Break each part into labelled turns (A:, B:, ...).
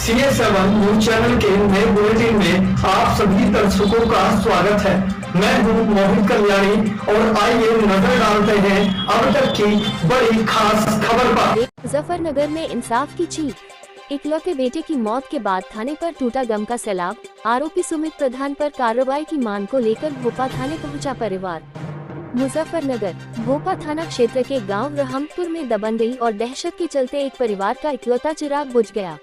A: CS7 news channel के नए bulletin में आप सभी दर्शकों का स्वागत है। मैं हूँ मोहित कल्याणी और आइए नजर डालते हैं अब तक की बड़ी खास खबर पर।
B: मुजफ्फरनगर में इंसाफ की चीख, इकलौते बेटे की मौत के बाद थाने पर टूटा गम का सैलाब। आरोपी सुमित प्रधान पर कार्रवाई की मांग को लेकर भोपा थाने पहुंचा परिवार। मुजफ्फरनगर भोपा थाना क्षेत्र के गांव रहमतपुर में दबंगई और दहशत के चलते एक परिवार का इकलौता चिराग बुझ गया।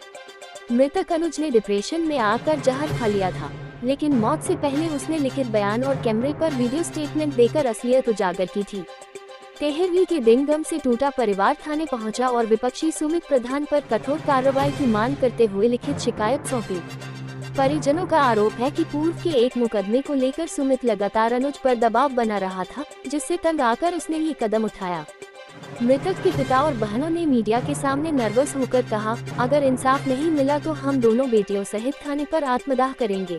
B: मृतक अनुज ने डिप्रेशन में आकर जहर खा लिया था, लेकिन मौत से पहले उसने लिखित बयान और कैमरे पर वीडियो स्टेटमेंट देकर असलियत उजागर की थी। 13वीं के दिन गम से टूटा परिवार थाने पहुंचा और विपक्षी सुमित प्रधान पर कठोर कार्रवाई की मांग करते हुए लिखित शिकायत सौंपी। परिजनों का आरोप है कि पूर्व के एक मुकदमे को लेकर सुमित लगातार अनुज पर दबाव बना रहा था, जिससे तंग आकर उसने ये कदम उठाया। मृतक के पिता और बहनों ने मीडिया के सामने नर्वस होकर कहा, अगर इंसाफ नहीं मिला तो हम दोनों बेटियों सहित थाने पर आत्मदाह करेंगे।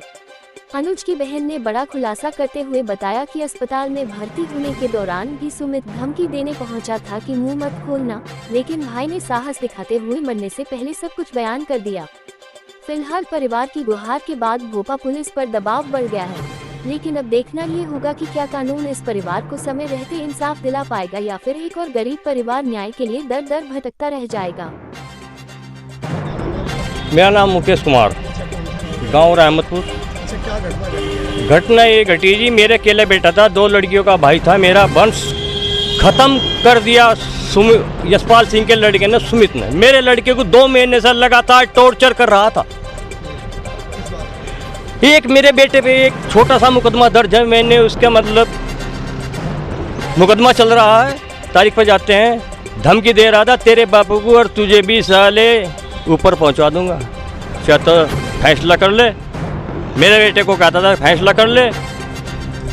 B: अनुज की बहन ने बड़ा खुलासा करते हुए बताया कि अस्पताल में भर्ती होने के दौरान भी सुमित धमकी देने पहुंचा था कि मुंह मत खोलना, लेकिन भाई ने साहस दिखाते हुए मरने से पहले सब कुछ बयान कर दिया। फिलहाल परिवार की गुहार के बाद भोपा पुलिस पर दबाव बढ़ गया है, लेकिन अब देखना ये होगा कि क्या कानून इस परिवार को समय रहते इंसाफ दिला पाएगा या फिर एक और गरीब परिवार न्याय के लिए दर दर भटकता रह जाएगा।
C: मेरा नाम मुकेश कुमार, गांव रहमतपुर। घटना ये घटी जी, मेरे अकेले बेटा था, 2 लड़कियों का भाई था। मेरा वंश खत्म कर दिया यशपाल सिंह के लड़के ने, सुमित ने। मेरे लड़के को 2 महीने से लगातार टॉर्चर कर रहा था। एक मेरे बेटे पे एक छोटा सा मुकदमा दर्ज है, मैंने उसका मतलब मुकदमा चल रहा है, तारीख पर जाते हैं। धमकी दे रहा था, तेरे बापू को और तुझे भी साले ऊपर पहुंचा दूंगा, क्या तो फैसला कर ले। मेरे बेटे को कहता था फैसला कर ले,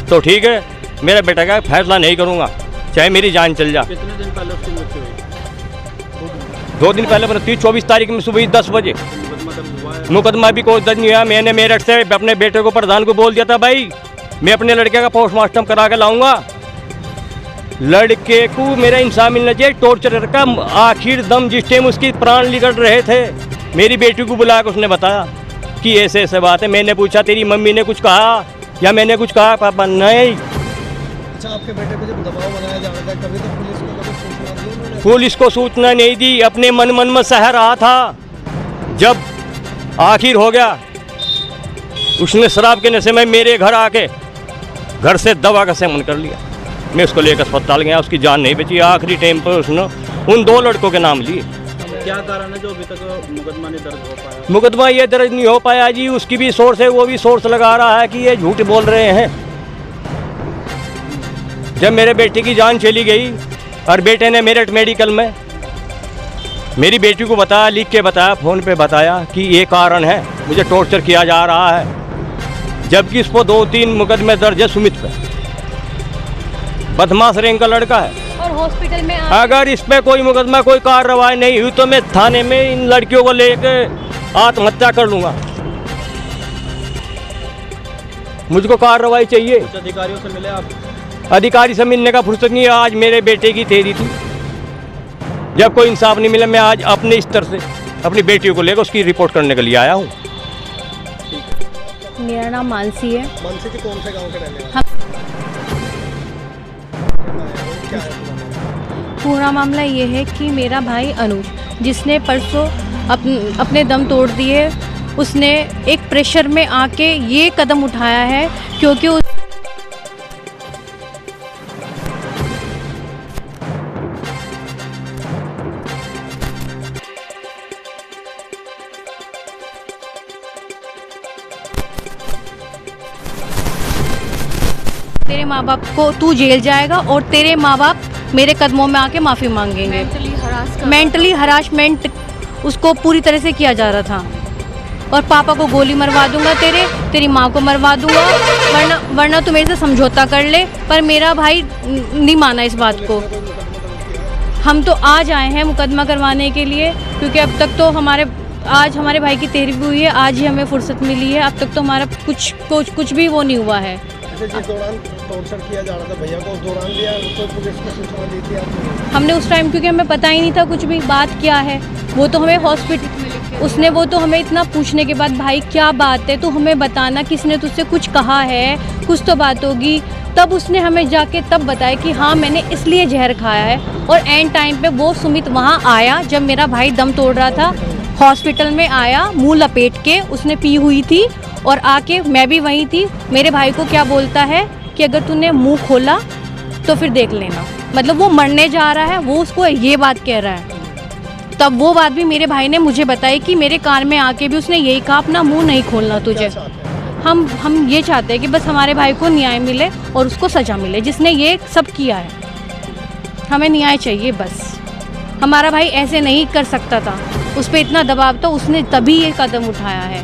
C: तो ठीक है। मेरा बेटा का फैसला नहीं करूंगा, चाहे मेरी जान चल जा।
D: कितने दिन पहले उसकी मृत्यु हुई?
C: 2 दिन पहले, 24 तारीख में सुबह 10 बजे। मुकदमा भी कोई दर्ज नहीं हुआ। मैंने मेरठ से अपने बेटे को, प्रधान को बोल दिया था, भाई मैं अपने लड़के का पोस्टमार्टम करा के लाऊंगा, लड़के को मेरा इंसाफ मिलना चाहिए। टॉर्चर का आखिर दम जिस टाइम उसकी प्राण निकल रहे थे, मेरी बेटी को बुला कर उसने बताया कि ऐसे ऐसे बात है। मैंने पूछा तेरी मम्मी ने कुछ कहा या मैंने कुछ कहा? पापा नहीं।
D: अच्छा, आपके बेटे पे जब दबाव बनाया जा रहा था, कभी तो पुलिस को कभी सूचना दी उन्होंने?
C: पुलिस को सूचना नहीं दी, अपने मन में सह रहा था। जब आखिर हो गया, उसने शराब के नशे में मेरे घर आके घर से दवा का सेवन कर लिया। मैं उसको लेकर अस्पताल गया, उसकी जान नहीं बची। आखिरी टाइम पर उसने उन 2 लड़कों के नाम लिए।
D: क्या कारण है जो अभी तक मुकदमा नहीं दर्ज हो पाया?
C: मुकदमा ये दर्ज नहीं हो पाया जी, उसकी भी सोर्स है, वो भी सोर्स लगा रहा है कि ये झूठ बोल रहे हैं। जब मेरे बेटे की जान चली गई और बेटे ने मेरठ मेडिकल में मेरी बेटी को बताया, लिख के बताया, फ़ोन पे बताया कि ये कारण है, मुझे टॉर्चर किया जा रहा है, जबकि इस पर 2-3 मुकदमे दर्ज है सुमित पे। बदमाश रैंक का लड़का है।
B: और हॉस्पिटल में
C: अगर इस पे कोई मुकदमा, कोई कार्रवाई नहीं हुई तो मैं थाने में इन लड़कियों को लेकर आत्महत्या कर लूँगा। मुझको कार्रवाई चाहिए।
D: कुछ अधिकारियों से मिले आप?
C: अधिकारी से मिलने का फुर्सत नहीं है। आज मेरे बेटे की तेरी थी, जब कोई इंसाफ नहीं मिला, मैं आज अपने स्तर से अपनी बेटी को लेकर उसकी रिपोर्ट करने के लिए आया हूँ।
E: मेरा नाम मानसी है।
D: मानसी जी, कौन से गांव के रहने वाले?
E: हम
D: क्या है पूरा मामला?
E: पूरा मामला ये है कि मेरा भाई अनुज, जिसने परसों अपने दम तोड़ दिए, उसने एक प्रेशर में आके ये कदम उठाया है क्योंकि तेरे माँ बाप को तू जेल जाएगा और तेरे माँ बाप मेरे कदमों में आके माफ़ी मांगेंगे। मेंटली हरासमेंट उसको पूरी तरह से किया जा रहा था। और पापा को गोली मरवा दूंगा, तेरी माँ को मरवा दूंगा, वरना तू मेरे से समझौता कर ले। पर मेरा भाई नहीं माना इस बात को। हम तो आज आए हैं मुकदमा करवाने के लिए, क्योंकि अब तक तो आज हमारे भाई की 13वीं हुई है, आज ही हमें फुर्सत मिली है। अब तक तो हमारा कुछ भी वो नहीं हुआ है।
D: जिस दौरान टॉर्चर किया जा रहा था भैया को, उस दौरान भी उसको पुलिस को सूचना दी थी आपने?
E: हमने उस टाइम, क्योंकि हमें पता ही नहीं था कुछ भी बात क्या है, वो तो हमें हॉस्पिटल उसने वो तो हमें इतना पूछने के बाद, भाई क्या बात है, तो हमें बताना, किसने तुझसे कुछ कहा है, कुछ तो बात होगी। तब उसने हमें जाके तब बताया कि हाँ मैंने इसलिए जहर खाया है। और एंड टाइम पे वो सुमित वहाँ आया जब मेरा भाई दम तोड़ रहा था, हॉस्पिटल में आया मुंह लपेट के, उसने पी हुई थी और आके मैं भी वहीं थी। मेरे भाई को क्या बोलता है कि अगर तूने मुंह खोला तो फिर देख लेना, मतलब वो मरने जा रहा है, वो उसको ये बात कह रहा है। तब वो बात भी मेरे भाई ने मुझे बताई कि मेरे कान में आके भी उसने यही कहा, अपना मुंह नहीं खोलना तुझे। हम ये चाहते हैं कि बस हमारे भाई को न्याय मिले और उसको सज़ा मिले, जिसने ये सब किया है। हमें न्याय चाहिए बस। हमारा भाई ऐसे नहीं कर सकता था, उस पर इतना दबाव था, उसने तभी ये कदम उठाया है।